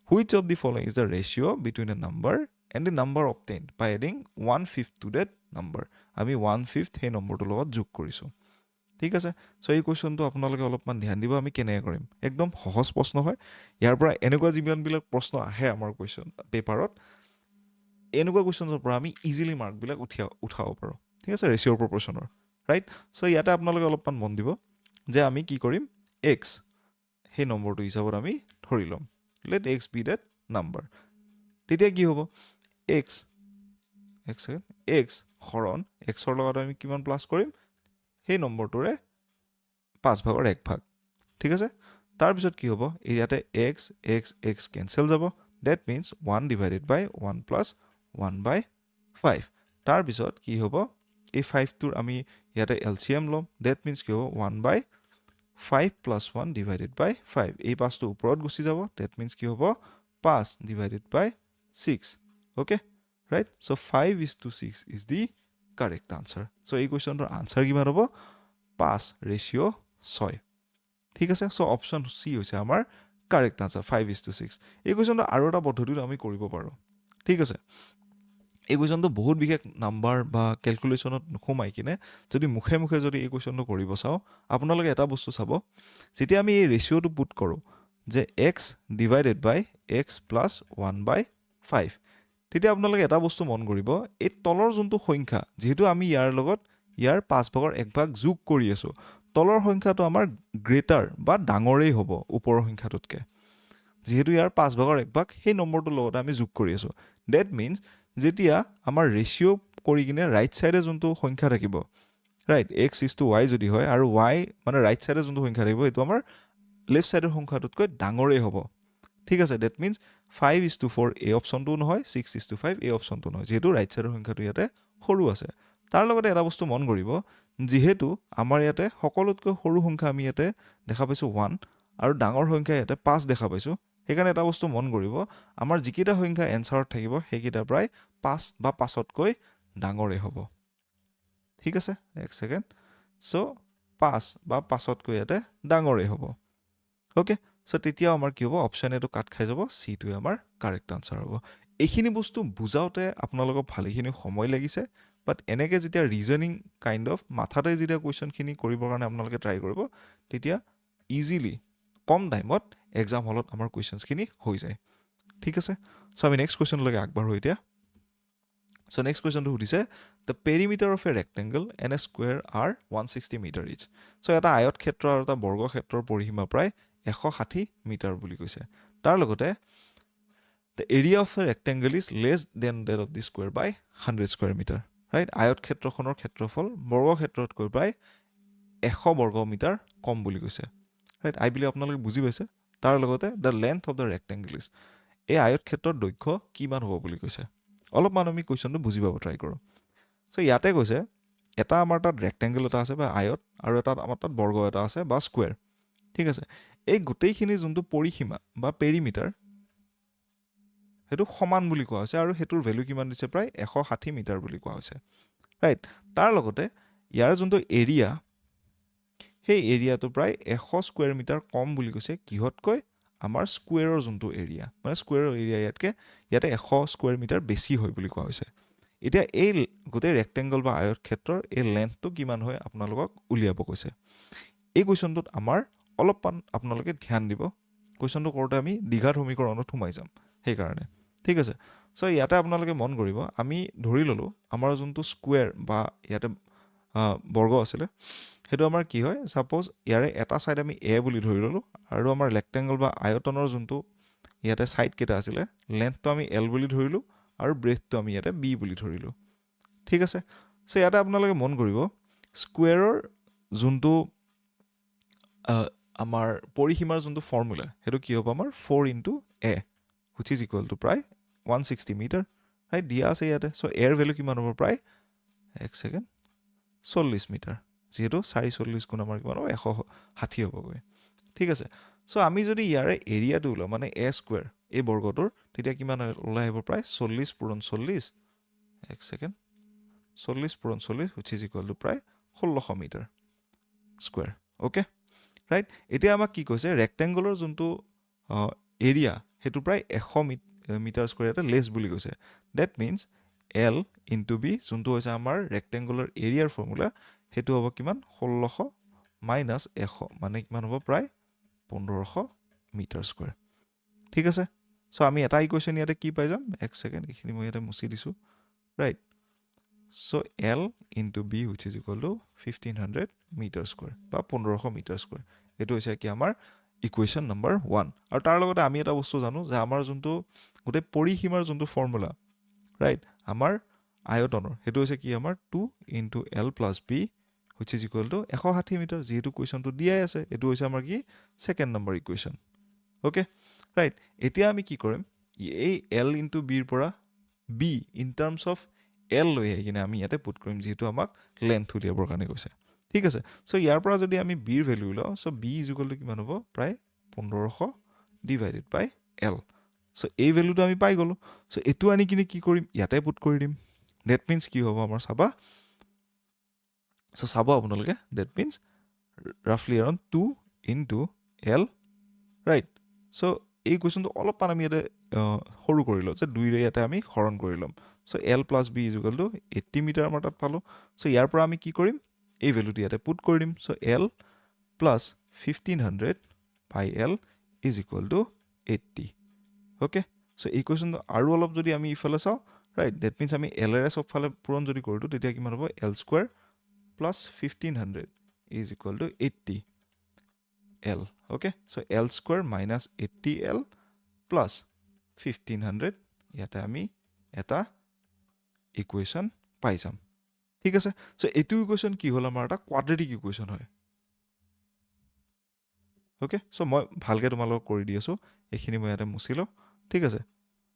which of the following is the ratio between a number and the number obtained by adding 1/5 to that number আমি 1/5 সেই নম্বৰটোৰ লগত যোগ কৰিছো ঠিক আছে সো এই কোৱেশ্চনটো আপোনালোকে অলপমান ধ্যান দিব আমি কেনে কৰিম একদম সহজ প্ৰশ্ন হয় ইয়াৰ পৰা এনেকুৱা যিমান বিলাক প্ৰশ্ন আহে আমাৰ কোৱেশ্চন পেপাৰত এনেকুৱা কোৱেশ্চনৰ পৰা আমি ইজিলি মাৰ্ক বিলাক উঠাব পাৰো ঠিক আছে ৰেশিঅ' প্ৰপৰ্চনৰ ৰাইট সো ইয়াতে আপোনালোকে অলপমান মন দিব যে আমি কি কৰিম x সেই নম্বৰটো হিচাপত আমি ধৰি লম let x be that number তেতিয়া কি হ'ব x হৰণ x ৰ লগত আমি কিমান প্লাস কৰিম সেই নম্বৰটোৰে 5 ভাগৰ 1 ভাগ ঠিক আছে তাৰ পিছত কি হ'ব ইয়াতে x কেনসেল যাব that means 1 divided by 1 plus 1/5 তাৰ পিছত কি হ'ব এই 5 টোৰ আমি ইয়াতে LCM লম that means কি হ'ব 1/5 plus 1 divided by 5 এই 5 টো ওপৰত গুচি যাব that means কি হ'ব 5 divided by 6 okay right so 5:6 is the correct answer so এই কোৱেশ্চনটোৰ আনসাৰ কিমান হ'ব 5:6 ঠিক আছে সো অপশন সি হৈছে আমাৰ কাৰেক্ট আনসাৰ 5:6 এই কোৱেশ্চনটো আৰু এটা পদ্ধতিত আমি কৰিব পাৰো ঠিক আছে এই কুৱেশ্যনটো বহুত বিশেষ নাম্বাৰ বা কেলকুলেশ্যনত নোসোমাই কিনে যদি মুখে মুখে যদি এই কুৱেশ্যনটো কৰিব চাওঁ, আপোনালোকে এটা বস্তু চাব, যেতিয়া আমি এই ৰেচিঅ'টো পুট কৰোঁ যে x ডিভাইডেড বাই x প্লাছ 1/5, তেতিয়া আপোনালোকে এটা বস্তু মন কৰিব, এই তলৰ যোনটো সংখ্যা, যিহেতু আমি ইয়াৰ লগত ইয়াৰ 5/1 যোগ কৰি আছোঁ, তলৰ সংখ্যাটো আমাৰ গ্ৰেটাৰ বা ডাঙৰেই হ'ব ওপৰৰ সংখ্যাটোতকৈ, যিহেতু ইয়াৰ 5/1 সেই নম্বৰটোৰ লগতে আমি যোগ কৰি আছোঁ। ডেট মিনছ যেতিয়া আমাৰ ৰেচিঅ' কৰি কিনে ৰাইট ছাইডে যোনটো সংখ্যা থাকিব, ৰাইট, x/y যদি হয় আৰু y মানে ৰাইট ছাইডে যোনটো সংখ্যা থাকিব এইটো আমাৰ লেফ্ট ছাইডৰ সংখ্যাটোতকৈ ডাঙৰেই হ'ব। ঠিক আছে, ডেট মিনছ 5:4 এই অপশ্যনটোও নহয়, 6:5 এই অপশ্যনটো নহয়, যিহেতু ৰাইট ছাইডৰ সংখ্যাটো ইয়াতে সৰু আছে। তাৰ লগতে এটা বস্তু মন কৰিব, যিহেতু আমাৰ ইয়াতে সকলোতকৈ সৰু সংখ্যা আমি ইয়াতে দেখা পাইছোঁ 1 আৰু ডাঙৰ সংখ্যা ইয়াতে 5 দেখা পাইছোঁ, সেইকাৰণে এটা বস্তু মন কৰিব, আমাৰ যিকেইটা সংখ্যা এনচাৰত থাকিব সেইকেইটা প্ৰায় 5 বা 5তকৈ ডাঙৰেই হ'ব। ঠিক আছে, এক ছেকেণ্ড। চ' 5 বা 5তকৈ ইয়াতে ডাঙৰেই হ'ব। অ'কে, চ' তেতিয়াও আমাৰ কি হ'ব, অপশ্যন এটো কাট খাই যাব, চিটোৱে আমাৰ কাৰেক্ট আনচাৰ হ'ব। এইখিনি বস্তু বুজাওঁতে আপোনালোকক ভালেখিনি সময় লাগিছে, বাট এনেকৈ যেতিয়া ৰিজনিং কাইণ্ড অফ মাথাতে যেতিয়া কুৱেশ্যনখিনি কৰিবৰ কাৰণে আপোনালোকে ট্ৰাই কৰিব, তেতিয়া ইজিলি কম টাইমত এক্সাম হলত আমাৰ কুৱেশ্যনছখিনি হৈ যায়। ঠিক আছে, চ' আমি নেক্সট কুৱেশ্যনলৈকে আগবাঢ়ো এতিয়া। চ' নেক্সট কুৱেশ্যনটো সুধিছে, the perimeter of a rectangle and a square are 160 metre each. So' এটা আয়ত ক্ষেত্ৰ আৰু এটা বৰ্গক্ষেত্ৰৰ পৰিসীমা প্ৰায় 160 মিটাৰ বুলি কৈছে। তাৰ লগতে the area of a rectangle is less than that of the square by 100 square metre. Right, আয়ত ক্ষেত্ৰখনৰ ক্ষেত্ৰফল বৰ্গক্ষেত্ৰতকৈ প্ৰায় 100 বৰ্গ মিটাৰ কম বুলি কৈছে। ৰাইট, আই বিলিভ আপোনালোকে বুজি পাইছে। তাৰ লগতে the length of the rectangle is, এই আয়ত ক্ষেত্ৰৰ দৈৰ্ঘ্য কিমান হ'ব বুলি কৈছে। অলপমান আমি কুৱেশ্যনটো বুজি পাব ট্ৰাই কৰোঁ। চ' ইয়াতে কৈছে এটা আমাৰ তাত ৰেক্টেংগল এটা আছে বা আয়ত, আৰু এটা আমাৰ তাত বৰ্গ এটা আছে বা স্কুৱেৰ। ঠিক আছে, এই গোটেইখিনি যোনটো পৰিসীমা বা পেৰিমিটাৰ সেইটো সমান বুলি কোৱা হৈছে, আৰু সেইটোৰ ভেলু কিমান দিছে, প্ৰায় 160 মিটাৰ বুলি কোৱা হৈছে। ৰাইট, তাৰ লগতে ইয়াৰ যোনটো এৰিয়া, সেই এৰিয়াটো প্ৰায় 100 স্কুৱেৰ মিটাৰ কম বুলি কৈছে, কিহতকৈ, আমাৰ স্কুৱেৰৰ যোনটো এৰিয়া, মানে স্কুৱেৰৰ এৰিয়া ইয়াতে 100 স্কুৱেৰ মিটাৰ বেছি হয় বুলি কোৱা হৈছে। এতিয়া এই গোটেই ৰেক্টেংগল বা আয়ত ক্ষেত্ৰৰ এই লেন্থটো কিমান হয় আপোনালোকক উলিয়াব কৈছে। এই কুৱেশ্যনটোত আমাৰ অলপমান আপোনালোকে ধ্যান দিব, কুৱেশ্যনটো কৰোঁতে আমি দ্বিঘাত সমীকৰণত সোমাই যাম সেইকাৰণে। ঠিক আছে, চ' ইয়াতে আপোনালোকে মন কৰিব, আমি ধৰি ল'লোঁ আমাৰ যোনটো স্কুৱেৰ বা ইয়াতে বৰ্গ আছিলে, সেইটো আমাৰ কি হয়, ছাপ'জ ইয়াৰে এটা ছাইড আমি এ বুলি ধৰি ল'লোঁ, আৰু আমাৰ ৰেক্টেংগল বা আয়তনৰ যোনটো ইয়াতে ছাইডকেইটা আছিলে, লেন্থটো আমি এল বুলি ধৰিলোঁ, আৰু ব্ৰেথটো আমি ইয়াতে বি বুলি ধৰিলোঁ। ঠিক আছে, চ' ইয়াতে আপোনালোকে মন কৰিব, স্কুৱেৰৰ যোনটো আমাৰ পৰিসীমাৰ যোনটো ফৰ্মুলা, সেইটো কি হ'ব, আমাৰ 4 × a which is equal two প্ৰায় 160 মিটাৰ। ৰাইট, দিয়া আছে ইয়াতে। চ' এৰ ভেলু কিমান হ'ব, প্ৰায় 40 মিটাৰ, যিহেতু 440 গুণ আমাৰ কিমান হ'ব, 160 হ'বগৈ। ঠিক আছে, চ' আমি যদি ইয়াৰে এৰিয়াটো ওলাওঁ, মানে এ স্কুৱেৰ এই বৰ্গটোৰ, তেতিয়া কিমান ওলাই আহিব, প্ৰায় 40 পূৰণ 40, 40 পূৰণ 40 হুইচ ইজ ইকুৱেল টু প্ৰায় 1600 মিটাৰ স্কুৱেৰ। অ'কে, ৰাইট, এতিয়া আমাক কি কৈছে, ৰেক্টেংগলৰ যোনটো এৰিয়া সেইটো প্ৰায় 100 মিটাৰ স্কুৱেৰ ইয়াতে লেছ বুলি কৈছে। That means L into B, যোনটো হৈছে আমাৰ ৰেক্টেংগুলাৰ এৰিয়াৰ ফৰ্মুলা, সেইটো হ'ব কিমান, 1600 মাইনাছ 100, মানে কিমান হ'ব, প্ৰায় 1500 মিটাৰ স্কুৱেৰ। ঠিক আছে, চ' আমি এটা ইকুৱেশ্যন ইয়াতে কি পাই যাম, এক ছেকেণ্ড, এইখিনি মই ইয়াতে মুচি দিছোঁ। Right, so' L into B which is equal to 1500 metre square বা 1500 মিটাৰ স্কুৱেৰ। এইটো হৈছে কি আমাৰ ইকুৱেশ্যন নম্বৰ 1। আৰু তাৰ লগতে আমি এটা বস্তু জানো যে আমাৰ যোনটো গোটেই পৰিসীমাৰ যোনটো ফৰ্মুলা, ৰাইট, আমাৰ আয়তনৰ, সেইটো হৈছে কি, আমাৰ 2 × L + B which is equal to 160 metre, যিহেতু কুৱেশ্যনটো দিয়াই আছে। এইটো হৈছে আমাৰ কি, second number equation. Okay, right, এতিয়া আমি কি কৰিম, এই L × Bৰ পৰা B in terms of L লৈ আহি কিনে আমি ইয়াতে পুট কৰিম, যিহেতু আমাক লেন্থ উলিয়াবৰ কাৰণে কৈছে। ঠিক আছে, চ' ইয়াৰ পৰা যদি আমি বিৰ ভেলু ওলাওঁ, চ' বি ইজ ইকুৱেল টু কিমান হ'ব, প্ৰায় 1500 ডিভাইডেড বাই এল। চ' এই ভেলুটো আমি পাই গ'লোঁ। চ' এইটো আনি কিনে কি কৰিম, ইয়াতে পুট কৰি দিম। ডেট মিনছ কি হ'ব আমাৰ, চাবা, চ' চাব আপোনালোকে, ডেট মিনছ ৰাফলি এৰাউণ্ড 2 × L, ৰাইট। চ' এই কুৱেশ্যনটো অলপমান আমি ইয়াতে সৰু কৰি লওঁ, যে 2ৰে ইয়াতে আমি হৰণ কৰি ল'ম। So' L plus B is equal to 80 metre আমাৰ তাত পালোঁ চ' ইয়াৰ পৰা আমি কি কৰিম এই ভেলুটো ইয়াতে পুট কৰি দিম so' L plus 1500 by L is equal to 80 okay so' এই কুৱেশ্যনটো আৰু অলপ যদি আমি ইফালে চাওঁ ৰাইট ডেট মিনছ আমি এলেৰে চবফালে পূৰণ যদি কৰি দিওঁ তেতিয়া কিমান হ'ব L square plus 1500 is equal to 80 L okay so' L square minus 80 L plus 1500 ইয়াতে আমি এটা ইকুৱেশ্যন পাই যাম ঠিক আছে চ' এইটো ইকুৱেশ্যন কি হ'ল আমাৰ এটা কোৱাড্ৰেটিক ইকুৱেশ্যন হয় অ'কে চ' মই ভালকৈ তোমালোকক কৰি দি আছোঁ এইখিনি মই ইয়াতে মুচি লওঁ ঠিক আছে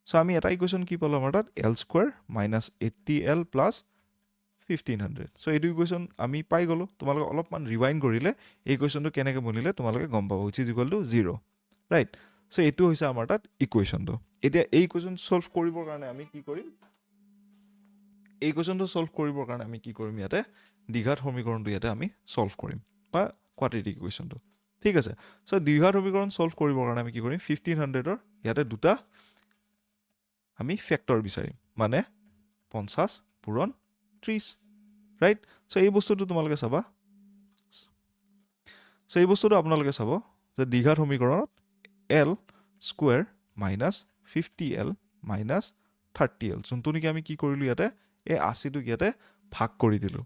চ' আমি এটা ইকুৱেশ্যন কি পালোঁ আমাৰ তাত L square minus 80 L plus 1500 চ' এইটো ইকুৱেশ্যন আমি পাই গ'লোঁ তোমালোকে অলপমান ৰিৱাইণ্ড কৰিলে এই ইকুৱেশ্যনটো কেনেকৈ বনিলে তোমালোকে গম পাব wish is equal two 0 right so' এইটো হৈছে আমাৰ তাত ইকুৱেশ্যনটো এতিয়া এই ইকুৱেশ্যন ছল্ভ কৰিবৰ কাৰণে আমি কি কৰিম এই ইকুৱেশ্যনটো ছল্ভ কৰিবৰ কাৰণে আমি কি কৰিম ইয়াতে দ্বিঘাত সমীকৰণটো ইয়াতে আমি ছল্ভ কৰিম বা কোৱাড্ৰেটিক ইকুৱেশ্যনটো ঠিক আছে চ' দ্বিঘাত সমীকৰণ ছল্ভ কৰিবৰ কাৰণে আমি কি কৰিম 1500ৰ ইয়াতে দুটা আমি ফেক্টৰ বিচাৰিম মানে 50 পূৰণ 30 ৰাইট চ' এই বস্তুটো তোমালোকে চাবা চ' এই বস্তুটো আপোনালোকে চাব যে দ্বিঘাত সমীকৰণত L square minus 50L minus 30L যোনটো নেকি আমি কি কৰিলোঁ ইয়াতে এই 80টোক ইয়াতে ভাগ কৰি দিলোঁ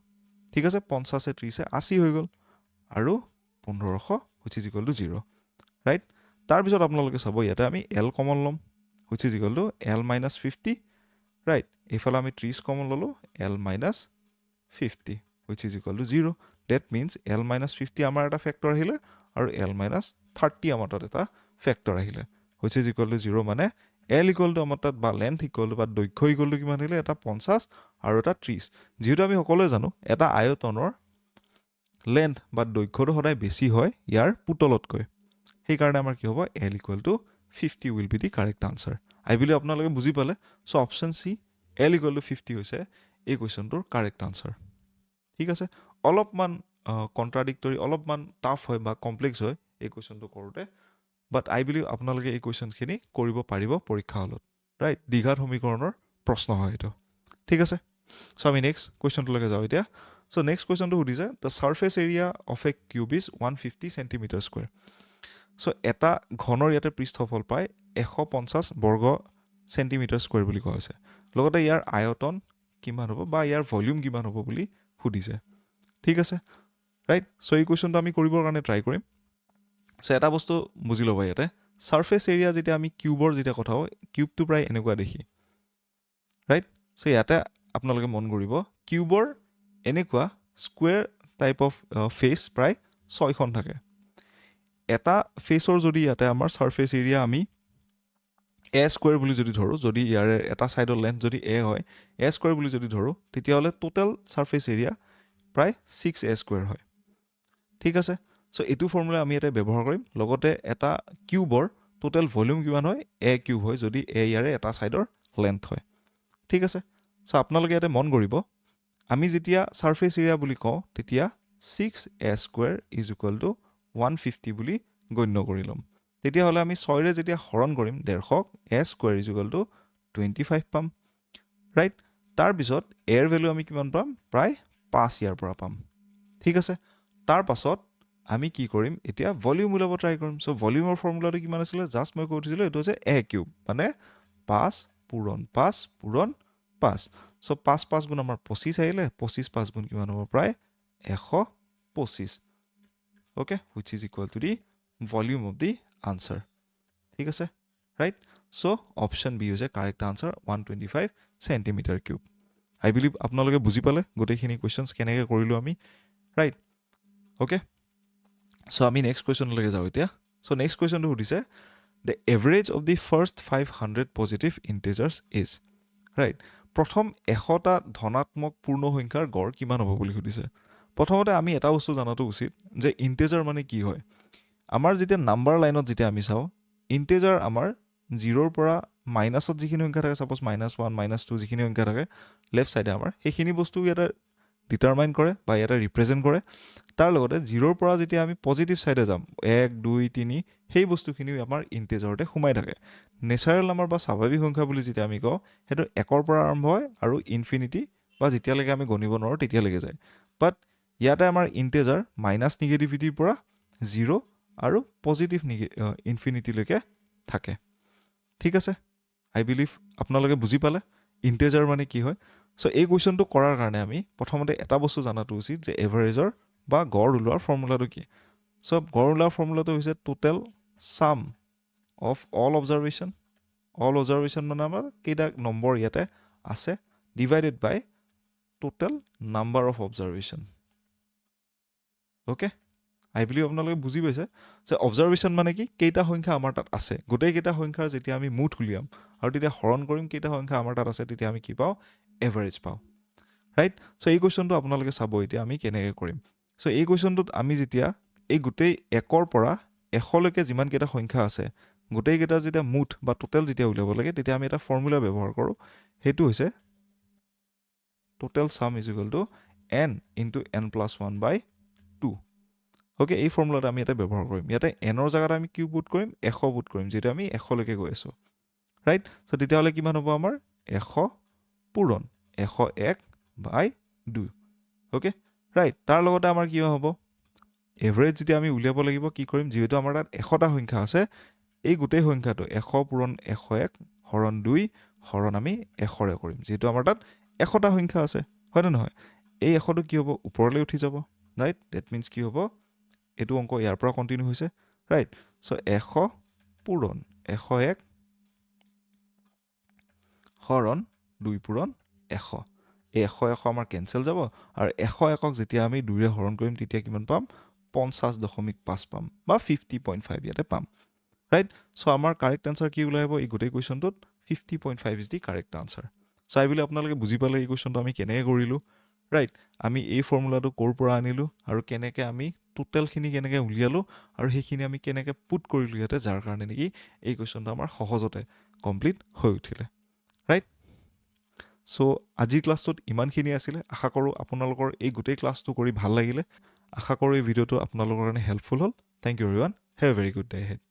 ঠিক আছে 50 30 80 হৈ গ'ল আৰু 1500 which is equal to 0 right তাৰপিছত আপোনালোকে চাব ইয়াতে আমি L কমন ল'ম which is equal to L minus 50 right এইফালে আমি 30 কমন ল'লোঁ L minus 50 which is equal to 0 that means L minus 50 আমাৰ এটা ফেক্টৰ আহিলে আৰু L minus 30 আমাৰ তাত এটা ফেক্টৰ আহিলে which is equal to 0 মানে L equal to আমাৰ তাত বা লেন্থ equal to বা দৈৰ্ঘ্য equal to কিমান আহিলে এটা 50 আৰু এটা 30 যিহেতু আমি সকলোৱে জানো এটা আয়তনৰ লেন্থ বা দৈৰ্ঘ্যটো সদায় বেছি হয় ইয়াৰ পুতলতকৈ সেইকাৰণে আমাৰ কি হ'ব L equal to 50 will be the correct answer I believe আপোনালোকে বুজি পালে so' option C L equal to 50 হৈছে এই কুৱেশ্যনটোৰ কাৰেক্ট আনচাৰ ঠিক আছে অলপমান কণ্ট্ৰাডিক্টৰী অলপমান টাফ হয় বা কমপ্লেক্স হয় এই কুৱেশ্যনটো কৰোঁতে বাট আই বিলিভ আপোনালোকে এই কুৱেশ্যনখিনি কৰিব পাৰিব পৰীক্ষা হলত ৰাইট দ্বিঘাত সমীকৰণৰ প্ৰশ্ন হয় এইটো ঠিক আছে চ' আমি নেক্সট কুৱেশ্যনটোলৈকে যাওঁ এতিয়া চ' নেক্সট কুৱেশ্যনটো সুধিছে the surface area of a cube is 150 centimetre square so' এটা ঘনৰ ইয়াতে পৃষ্ঠফল পাই 150 বৰ্গ চেণ্টিমিটাৰ স্কুৱেৰ বুলি কোৱা হৈছে লগতে ইয়াৰ আয়তন কিমান হ'ব বা ইয়াৰ ভলিউম কিমান হ'ব বুলি সুধিছে ঠিক আছে ৰাইট চ' এই কুৱেশ্যনটো আমি কৰিবৰ কাৰণে ট্ৰাই কৰিম চ' এটা বস্তু বুজি ল'বা ইয়াতে ছাৰ্ফেচ এৰিয়া যেতিয়া আমি কিউবৰ যেতিয়া কথা হয় কিউবটো প্ৰায় এনেকুৱা দেখি ৰাইট চ' ইয়াতে আপোনালোকে মন কৰিব কিউবৰ এনেকুৱা স্কুৱেৰ টাইপ অফ ফেচ প্ৰায় 6খন থাকে এটা ফেচৰ যদি ইয়াতে আমাৰ ছাৰ্ফেচ এৰিয়া আমি এ স্কুৱেৰ বুলি যদি ধৰোঁ যদি ইয়াৰে এটা ছাইডৰ লেন্থ যদি এ হয় এ স্কুৱেৰ বুলি যদি ধৰোঁ তেতিয়াহ'লে টোটেল ছাৰ্ফেচ এৰিয়া প্ৰায় 6a স্কুৱেৰ হয় ঠিক আছে চ' এইটো ফৰ্মুলা আমি ইয়াতে ব্যৱহাৰ কৰিম লগতে এটা কিউবৰ টোটেল ভলিউম কিমান হয় এ কিউব হয় যদি এ ইয়াৰে এটা ছাইডৰ লেন্থ হয় ঠিক আছে চ' আপোনালোকে ইয়াতে মন কৰিব আমি যেতিয়া ছাৰ্ফেচ এৰিয়া বুলি কওঁ তেতিয়া 6a square is equal two 150 বুলি গণ্য কৰি ল'ম তেতিয়াহ'লে আমি 6ৰে যেতিয়া হৰণ কৰিম 150ক এ স্কুৱেৰ ইজ ইকুৱেল টু 25 পাম ৰাইট তাৰপিছত এৰ ভেলু আমি কিমান পাম প্ৰায় 5 ইয়াৰ পৰা পাম ঠিক আছে তাৰ পাছত আমি কি কৰিম এতিয়া ভলিউম ওলাব ট্ৰাই কৰিম চ' ভলিউমৰ ফৰ্মুলাটো কিমান আছিলে জাষ্ট মই কৈ দিছিলোঁ এইটো হৈছে এ কিউব মানে 5 পূৰণ 5 পূৰণ 5 চ' 5 5 গুণ আমাৰ 25 আহিলে 25 5 গুণ কিমান হ'ব প্ৰায় 125 okay which is equal to the volume of the answer ঠিক আছে ৰাইট চ' অপশ্যন বি হৈছে কাৰেক্ট আনচাৰ 125 চেণ্টিমিটাৰ কিউব আই বিলিভ আপোনালোকে বুজি পালে গোটেইখিনি কুৱেশ্যনছ কেনেকৈ কৰিলোঁ আমি ৰাইট অ'কে চ' আমি নেক্সট কুৱেশ্যনলৈকে যাওঁ এতিয়া চ' নেক্সট কুৱেশ্যনটো সুধিছে the average of the first 500 positive integers is right প্ৰথম 100টা ধনাত্মক পূৰ্ণ সংখ্যাৰ গড় কিমান হ'ব বুলি সুধিছে প্ৰথমতে আমি এটা বস্তু জনাটো উচিত যে ইণ্টিজাৰ মানে কি হয় আমাৰ যেতিয়া নাম্বাৰ লাইনত যেতিয়া আমি চাওঁ ইণ্টিজাৰ আমাৰ 0ৰ পৰা মাইনাছত যিখিনি সংখ্যা থাকে ছাপ'জ -1 -2 যিখিনি সংখ্যা থাকে লেফ্ট ছাইডে আমাৰ সেইখিনি বস্তু ইয়াতে ডিটাৰমাইন কৰে বা ইয়াতে ৰিপ্ৰেজেণ্ট কৰে তাৰ লগতে 0ৰ পৰা যেতিয়া আমি পজিটিভ ছাইডে যাম 1 2 3 সেই বস্তুখিনিও আমাৰ ইণ্টিজাৰতে সোমাই থাকে নেচাৰেল নাম্বাৰ বা স্বাভাৱিক সংখ্যা বুলি যেতিয়া আমি কওঁ সেইটো 1ৰ পৰা আৰম্ভ হয় আৰু ইনফিনিটি বা যেতিয়ালৈকে আমি গণিব নোৱাৰোঁ তেতিয়ালৈকে যায় বাট ইয়াতে আমাৰ ইণ্টিজাৰ মাইনাছ নিগেটিভিটিৰ পৰা 0 আৰু পজিটিভ ইনফিনিটিলৈকে থাকে ঠিক আছে আই বিলিভ আপোনালোকে বুজি পালে ইণ্টিজাৰ মানে কি হয় চ' এই কুৱেশ্যনটো কৰাৰ কাৰণে আমি প্ৰথমতে এটা বস্তু জনাটো উচিত যে এভাৰেজৰ বা গড় ওলোৱাৰ ফৰ্মুলাটো কি চ' গড় ওলোৱাৰ ফৰ্মুলাটো হৈছে টোটেল চাম অফ অল অবজাৰভেশ্যন মানে আমাৰ কেইটা নম্বৰ ইয়াতে আছে divided by total number of observation okay I believe আপোনালোকে বুজি পাইছে যে অবজাৰভেশ্যন মানে কি কেইটা সংখ্যা আমাৰ তাত আছে গোটেইকেইটা সংখ্যাৰ যেতিয়া আমি মুঠ উলিয়াম আৰু তেতিয়া হৰণ কৰিম কেইটা সংখ্যা আমাৰ তাত আছে তেতিয়া আমি কি পাওঁ এভাৰেজ পাওঁ ৰাইট চ' এই কুৱেশ্যনটো আপোনালোকে চাব এতিয়া আমি কেনেকৈ কৰিম চ' এই কুৱেশ্যনটোত আমি যেতিয়া এই গোটেই 1ৰ পৰা 100লৈকে যিমানকেইটা সংখ্যা আছে গোটেইকেইটা যেতিয়া মুঠ বা টোটেল যেতিয়া উলিয়াব লাগে তেতিয়া আমি এটা ফৰ্মুলা ব্যৱহাৰ কৰোঁ সেইটো হৈছে টোটেল চাম is equal two n into n+1/2 okay এই ফৰ্মুলাটো আমি ইয়াতে ব্যৱহাৰ কৰিম ইয়াতে এনৰ জেগাত আমি কি পুট কৰিম 100 পুট কৰিম যিটো আমি 100লৈকে গৈ আছোঁ ৰাইট চ' তেতিয়াহ'লে কিমান হ'ব আমাৰ 100 পূৰণ 101/2 অ'কে ৰাইট তাৰ লগতে আমাৰ কি হ'ব এভাৰেজ যেতিয়া আমি উলিয়াব লাগিব কি কৰিম যিহেতু আমাৰ তাত 100টা সংখ্যা আছে এই গোটেই সংখ্যাটো 100 পূৰণ 101 হৰণ 2 হৰণ আমি 100ৰে কৰিম যিহেতু আমাৰ তাত 100টা সংখ্যা আছে হয়নে নহয় এই 100টো কি হ'ব ওপৰলৈ উঠি যাব ৰাইট ডেট মিনছ কি হ'ব এইটো অংক ইয়াৰ পৰা কণ্টিনিউ হৈছে ৰাইট চ' 100 পূৰণ 101 হৰণ 2 পূৰণ 100 এই 100 আমাৰ কেঞ্চেল যাব আৰু 101ক যেতিয়া আমি 2ৰে হৰণ কৰিম তেতিয়া কিমান পাম 50.5 পাম বা 50.5 ইয়াতে পাম ৰাইট চ' আমাৰ কাৰেক্ট আনচাৰ কি ওলাই আহিব এই গোটেই কুৱেশ্যনটোত 50.5 is the correct answer so' আই বুলি আপোনালোকে বুজি পালে এই কুৱেশ্যনটো আমি কেনেকৈ কৰিলোঁ ৰাইট আমি এই ফৰ্মুলাটো ক'ৰ পৰা আনিলোঁ আৰু কেনেকৈ আমি টোটেলখিনি কেনেকৈ উলিয়ালোঁ আৰু সেইখিনি আমি কেনেকৈ পুট কৰিলোঁ ইয়াতে যাৰ কাৰণে নেকি এই কুৱেশ্যনটো আমাৰ সহজতে কমপ্লিট হৈ উঠিলে ৰাইট চ' আজিৰ ক্লাছটোত ইমানখিনি আছিলে আশা কৰোঁ আপোনালোকৰ এই গোটেই ক্লাছটো কৰি ভাল লাগিলে আশা কৰোঁ এই ভিডিঅ'টো আপোনালোকৰ কাৰণে হেল্পফুল হ'ল thank you everyone have a very good day head